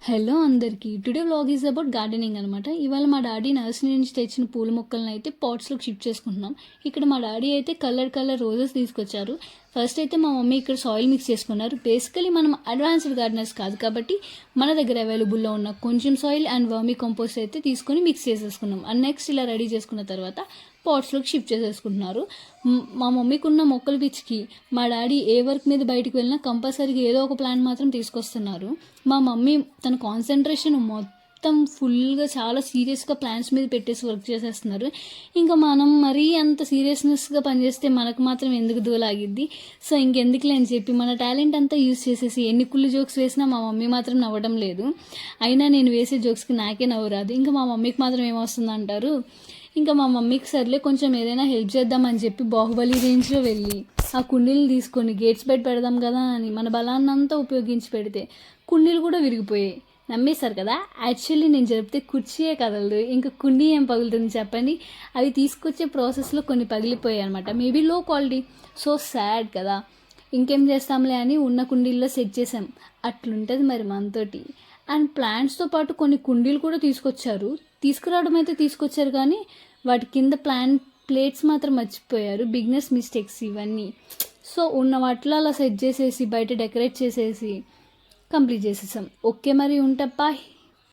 Hello అందరికీ. Today vlog is about gardening అనమాట. ఇవాళ మా డాడీ నర్సరీ నుంచి తెచ్చిన పూల మొక్కలను అయితే పాట్స్లోకి షిఫ్ట్ చేసుకుంటున్నాం. ఇక్కడ మా డాడీ అయితే కలర్ రోజెస్ తీసుకొచ్చారు. ఫస్ట్ అయితే మా మమ్మీ ఇక్కడ సాయిల్ మిక్స్ చేసుకున్నారు. బేసికలీ మనం అడ్వాన్స్డ్ గార్డెనర్స్ కాదు కాబట్టి మన దగ్గర అవైలబుల్లో ఉన్న కొంచెం సాయిల్ అండ్ వర్మీ కంపోస్ట్ అయితే తీసుకొని మిక్స్ చేసేసుకున్నాం. అండ్ నెక్స్ట్ ఇలా రెడీ చేసుకున్న తర్వాత పాట్స్లోకి షిఫ్ట్ చేసేసుకుంటున్నారు. మా మమ్మీకి ఉన్న మొక్కల పిచ్చికి మా డాడీ ఏ వర్క్ మీద బయటకు వెళ్ళినా కంపల్సరీగా ఏదో ఒక ప్లాంట్ మాత్రం తీసుకొస్తున్నారు. మా మమ్మీ తన కాన్సన్ట్రేషన్ మొత్తం ఫుల్గా చాలా సీరియస్గా ప్లాన్స్ మీద పెట్టేసి వర్క్ చేసేస్తున్నారు. ఇంకా మనం మరీ అంత సీరియస్నెస్గా పనిచేస్తే మనకు మాత్రం ఎందుకు దూలాగిద్ది. సో ఇంకెందుకులే అని చెప్పి మన టాలెంట్ అంతా యూజ్ చేసేసి ఎన్ని కుళ్ళు జోక్స్ వేసినా మా మమ్మీ మాత్రం నవ్వడం లేదు. అయినా నేను వేసే జోక్స్కి నాకే నవ్వు రాదు. ఇంకా మా మమ్మీకి మాత్రం ఏమొస్తుంది అంటారు. ఇంకా మా మమ్మీకి సర్లే కొంచెం ఏదైనా హెల్ప్ చేద్దామని చెప్పి బాహుబలి రేంజ్లో వెళ్ళి ఆ కుండీలు తీసుకొని గేట్స్ బయట పెడదాం కదా అని మన బలాన్నంతా ఉపయోగించి పెడితే కుండీలు కూడా విరిగిపోయాయి. నమ్మేశారు కదా. యాక్చువల్లీ నేను చెప్తే కుర్చీయే కదలదు, ఇంకా కుండీ ఏం పగులుతుంది చెప్పండి. అవి తీసుకొచ్చే ప్రాసెస్లో కొన్ని పగిలిపోయాయి అనమాట. మేబీ లో క్వాలిటీ. సో సాడ్ కదా. ఇంకేం చేస్తాంలే అని ఉన్న కుండీల్లో సెట్ చేసాం. అట్లుంటుంది మరి మనతోటి. అండ్ ప్లాంట్స్తో పాటు కొన్ని కుండీలు కూడా తీసుకురావడం అయితే తీసుకొచ్చారు కానీ వాటి కింద ప్లేట్స్ మాత్రం మర్చిపోయారు. బిగినర్స్ మిస్టేక్స్ ఇవన్నీ. సో ఉన్న వాటిలో అలా సెట్ చేసేసి బయట డెకరేట్ చేసేసి కంప్లీట్ చేసేసాం. ఓకే మరి ఉంటా, బాయ్.